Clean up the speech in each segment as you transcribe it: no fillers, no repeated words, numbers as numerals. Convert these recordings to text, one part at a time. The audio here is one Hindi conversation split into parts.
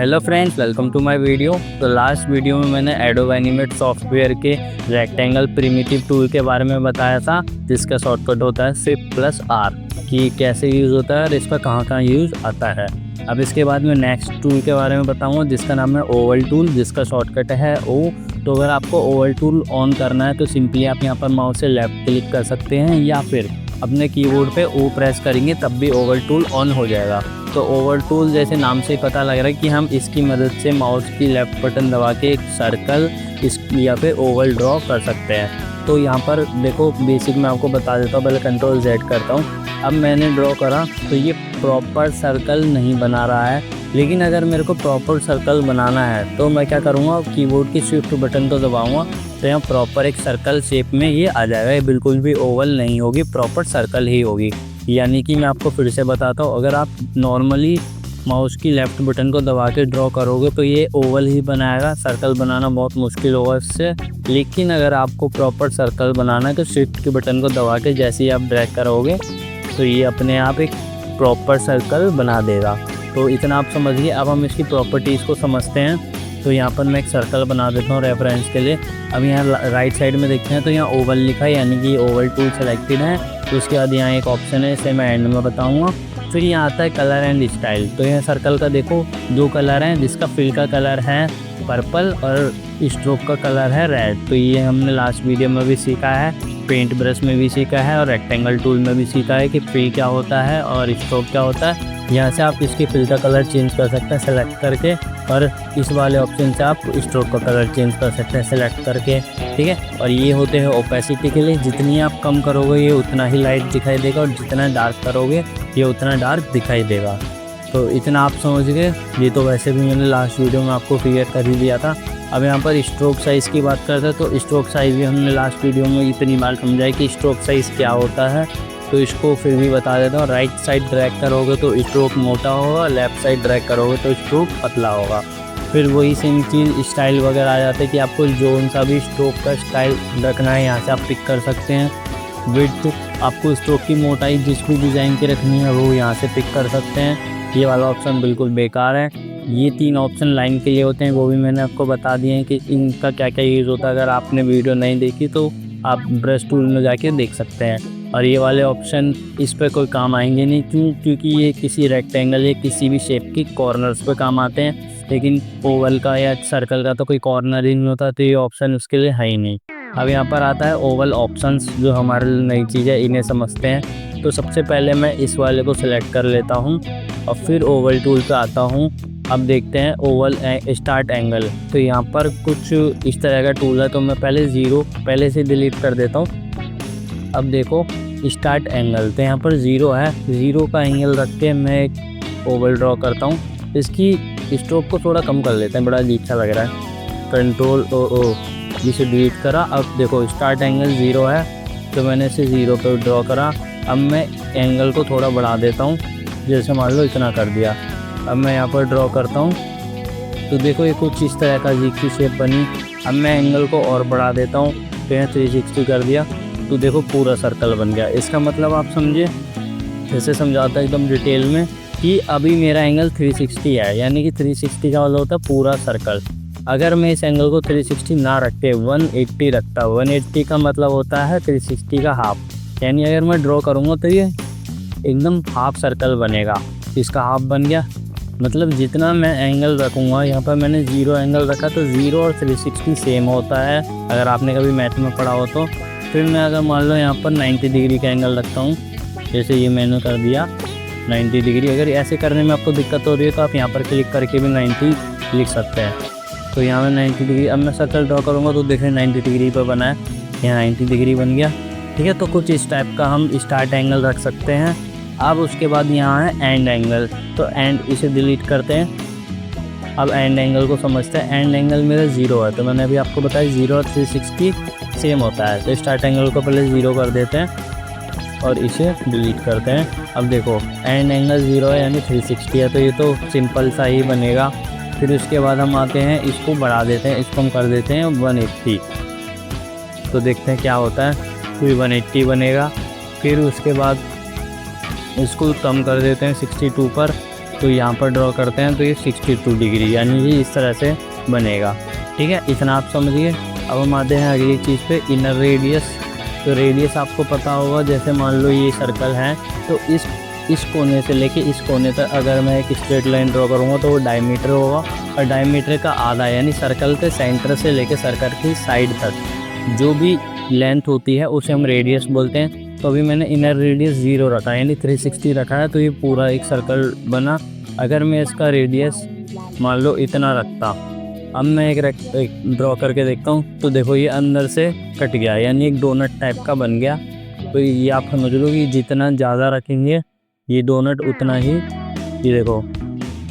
Hello friends, welcome to my video. तो लास्ट वीडियो में मैंने एडोब एनिमेट सॉफ्टवेयर के रेक्टेंगल प्रिमिटिव टूल के बारे में बताया था, जिसका शॉर्टकट होता है Shift+R कि कैसे यूज़ होता है और इसका कहाँ यूज़ आता है। अब इसके बाद मैं नेक्स्ट टूल के बारे में बताऊंगा, जिसका नाम है ओवल टूल, जिसका शॉर्टकट है O। तो अगर आपको ओवल टूल ऑन करना है तो सिंपली आप यहाँ पर माउस से लेफ्ट क्लिक कर सकते हैं या फिर अपने कीबोर्ड पे O प्रेस करेंगे तब भी ओवल टूल ऑन हो जाएगा। तो ओवल टूल जैसे नाम से पता लग रहा है कि हम इसकी मदद से माउस की लेफ्ट बटन दबा के एक सर्कल या फिर ओवल ड्रॉ कर सकते हैं। तो यहाँ पर देखो, बेसिक मैं आपको बता देता हूँ। पहले Ctrl+Z करता हूँ। अब मैंने ड्रॉ करा तो ये प्रॉपर सर्कल नहीं बना रहा है, लेकिन अगर मेरे को प्रॉपर सर्कल बनाना है तो मैं क्या करूँगा, कीबोर्ड की शिफ्ट बटन को दबाऊँगा तो यहाँ प्रॉपर एक सर्कल शेप में ये आ जाएगा। ये बिल्कुल भी ओवल नहीं होगी, प्रॉपर सर्कल ही होगी। यानी कि मैं आपको फिर से बताता हूँ, अगर आप नॉर्मली माउस की लेफ़्ट बटन को दबा के ड्रॉ करोगे तो ये ओवल ही बनाएगा, सर्कल बनाना बहुत मुश्किल होगा इससे। लेकिन अगर आपको प्रॉपर सर्कल बनाना है तो शिफ्ट के बटन को दबा के जैसे ही आप ड्रैग करोगे तो ये अपने आप एक प्रॉपर सर्कल बना देगा। तो इतना आप समझिए। अब हम इसकी प्रॉपर्टीज़ को समझते हैं। तो यहाँ पर मैं एक सर्कल बना देता हूँ रेफरेंस के लिए। अब यहाँ राइट साइड में देखते हैं तो यहाँ ओवल लिखा है, यानी कि ओवल टूल सेलेक्टेड है। तो उसके बाद यहाँ एक ऑप्शन है, इसे मैं एंड में बताऊँगा। फिर यहाँ आता है कलर एंड स्टाइल। तो यहाँ सर्कल का देखो दो कलर हैं, जिसका फिल का कलर है पर्पल और स्ट्रोक का कलर है रेड। तो ये हमने लास्ट वीडियो में भी सीखा है, पेंट ब्रश में भी सीखा है और रेक्टेंगल टूल में भी सीखा है कि फिल क्या होता है और स्ट्रोक क्या होता है। यहाँ से आप इसके फिल का कलर चेंज कर सकते हैं सेलेक्ट करके, और इस वाले ऑप्शन से आप स्ट्रोक का कलर चेंज कर सकते हैं सेलेक्ट करके, ठीक है। और ये होते हैं ओपेसिटी के लिए। जितनी आप कम करोगे ये उतना ही लाइट दिखाई देगा, और जितना डार्क करोगे ये उतना डार्क दिखाई देगा। तो इतना आप समझ गए। ये तो वैसे भी मैंने लास्ट वीडियो में आपको क्लियर कर ही दिया था। अब यहाँ पर स्ट्रोक साइज़ की बात करते हैं तो स्ट्रोक साइज़ भी हमने लास्ट वीडियो में इतनी बार समझाई कि स्ट्रोक साइज़ क्या होता है। तो इसको फिर भी बता देता हूँ। राइट साइड ड्रैग करोगे तो स्ट्रोक मोटा होगा, लेफ़्ट साइड ड्रैग करोगे तो स्ट्रोक पतला होगा। फिर वही सेम चीज़ स्टाइल वगैरह आ जाता है कि आपको जो सा भी स्ट्रोक का स्टाइल रखना है यहाँ से आप पिक कर सकते हैं। विड्थ, आपको स्ट्रोक की मोटाई जिस भी डिज़ाइन की रखनी है वो यहाँ से पिक कर सकते हैं। ये वाला ऑप्शन बिल्कुल बेकार है। ये तीन ऑप्शन लाइन के लिए होते हैं, वो भी मैंने आपको बता दिए हैं कि इनका क्या क्या यूज़ होता है। अगर आपने वीडियो नहीं देखी तो आप ब्रश टूल में जाके देख सकते हैं। और ये वाले ऑप्शन इस पर कोई काम आएंगे नहीं, क्योंकि ये किसी रेक्टेंगल या किसी भी शेप की कॉर्नर्स पे काम आते हैं। लेकिन ओवल का या सर्कल का तो कोई कॉर्नर ही नहीं होता, तो ये ऑप्शन उसके लिए है ही नहीं। अब यहाँ पर आता है ओवल ऑप्शंस, जो हमारे लिए नई चीज़ है, इन्हें समझते हैं। तो सबसे पहले मैं इस वाले को सिलेक्ट कर लेता हूँ और फिर ओवल टूल पे आता हूँ। अब देखते हैं ओवल स्टार्ट एंगल। तो यहाँ पर कुछ इस तरह का टूल है, तो मैं पहले ज़ीरो पहले से डिलीट कर देता हूँ। अब देखो स्टार्ट एंगल, तो यहाँ पर ज़ीरो है। ज़ीरो का एंगल रख के मैं एक ओवल ड्रॉ करता हूँ। इसकी स्ट्रोक को थोड़ा कम कर लेते हैं, बड़ा अजीब सा लग रहा है। Ctrl+O जिसे डिलीट करा। अब देखो स्टार्ट एंगल ज़ीरो है, तो मैंने इसे ज़ीरो पर ड्रॉ करा। अब मैं एंगल को थोड़ा बढ़ा देता हूँ, जैसे मान लो इतना कर दिया। अब मैं यहाँ पर ड्रॉ करता हूँ तो देखो ये कुछ इस तरह का जी की शेप बनी। अब मैं एंगल को और बढ़ा देता हूँ, तो यहाँ 360 कर दिया, तो देखो पूरा सर्कल बन गया। इसका मतलब आप समझिए, जैसे समझाता है एकदम डिटेल में कि अभी मेरा एंगल 360 है, यानी कि 360 का मतलब होता है पूरा सर्कल। अगर मैं इस एंगल को 360 ना रख के 180 रखता, 180 का मतलब होता है 360 का हाफ। यानी अगर मैं ड्रॉ करूँगा तो ये एकदम हाफ सर्कल बनेगा। इसका हाफ बन गया। मतलब जितना मैं एंगल रखूँगा, यहाँ पर मैंने ज़ीरो एंगल रखा तो ज़ीरो और 360 सेम होता है, अगर आपने कभी मैथ में पढ़ा हो तो। फिर मैं अगर मान लो यहाँ पर 90 डिग्री का एंगल रखता हूँ, जैसे ये मैंने कर दिया 90 डिग्री। अगर ऐसे करने में आपको दिक्कत हो रही है तो आप यहाँ पर क्लिक करके भी 90 लिख सकते हैं। तो यहाँ मैं 90 डिग्री, अब मैं सर्कल ड्रॉ करूँगा तो देखें 90 डिग्री पर बना है, यहाँ 90 डिग्री बन गया, ठीक है। तो कुछ इस टाइप का हम स्टार्ट एंगल रख सकते हैं। अब उसके बाद यहाँ है एंड एंगल, तो एंड इसे डिलीट करते हैं। अब एंड एंगल को समझते हैं। एंड एंगल मेरा ज़ीरो है, तो मैंने अभी आपको बताया ज़ीरो और 360 सेम होता है। तो स्टार्ट एंगल को पहले ज़ीरो कर देते हैं और इसे डिलीट करते हैं। अब देखो एंड एंगल ज़ीरो है, यानी 360 है, तो ये तो सिंपल सा ही बनेगा। फिर उसके बाद हम आते हैं, इसको बढ़ा देते हैं, इसको हम कर देते हैं 180। तो देखते हैं क्या होता है, फिर 180 बनेगा। फिर उसके बाद इसको कम कर देते हैं 62 पर, तो यहाँ पर ड्रॉ करते हैं तो ये 62 डिग्री यानी कि इस तरह से बनेगा। ठीक है, इतना आप समझिए। अब हम आते हैं अगली चीज़ पे, इनर रेडियस। तो रेडियस आपको पता होगा, जैसे मान लो ये सर्कल है तो इस कोने से लेके इस कोने तक अगर मैं एक स्ट्रेट लाइन ड्रॉ करूँगा तो वो डायमीटर होगा, और डायमीटर का आधा यानी सर्कल के सेंटर से लेके सर्कल की साइड तक जो भी लेंथ होती है उसे हम रेडियस बोलते हैं। तो अभी मैंने इनर रेडियस 0 रखा है यानी 360 रखा है, तो ये पूरा एक सर्कल बना। अगर मैं इसका रेडियस मान लो इतना रखता, अब मैं एक ड्रॉ करके देखता हूँ तो देखो ये अंदर से कट गया यानी एक डोनट टाइप का बन गया। तो ये आप समझ लो कि जितना ज़्यादा रखेंगे ये डोनट उतना ही ये देखो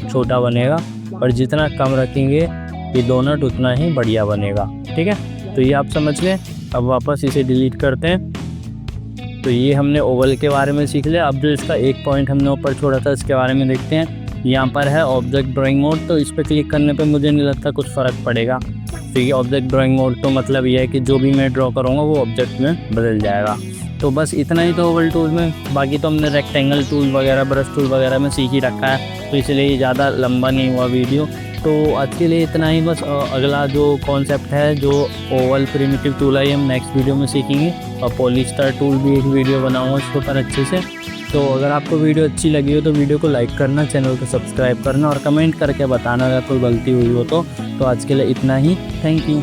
छोटा बनेगा, और जितना कम रखेंगे ये डोनट उतना ही बढ़िया बनेगा। ठीक है, तो ये आप समझ लें। अब वापस इसे डिलीट करते हैं। तो ये हमने ओवल के बारे में सीख लिया। अब जो इसका एक पॉइंट हमने ऊपर छोड़ा था इसके बारे में देखते हैं। यहाँ पर है ऑब्जेक्ट ड्राइंग मोड, तो इस पर क्लिक करने पे मुझे नहीं लगता कुछ फ़र्क पड़ेगा। तो ये ऑब्जेक्ट ड्राइंग मोड तो मतलब ये है कि जो भी मैं ड्रॉ करूँगा वो ऑब्जेक्ट में बदल जाएगा। तो बस इतना ही तो ओवल टूल में, बाकी तो हमने रेक्टेंगल टूल वगैरह ब्रश टूल वगैरह में सीख ही रखा है, तो इसलिए ये ज़्यादा लंबा नहीं हुआ वीडियो। तो आज के लिए इतना ही बस। अगला जो कॉन्सेप्ट है जो ओवल प्रिमिटिव टूल है ये हम नेक्स्ट वीडियो में सीखेंगे, और पॉलीस्टर टूल भी एक वीडियो बनाऊँगा उसके ऊपर अच्छे से। तो अगर आपको वीडियो अच्छी लगी हो तो वीडियो को लाइक करना, चैनल को सब्सक्राइब करना और कमेंट करके बताना अगर कोई गलती हुई हो तो। आज के लिए इतना ही, थैंक यू।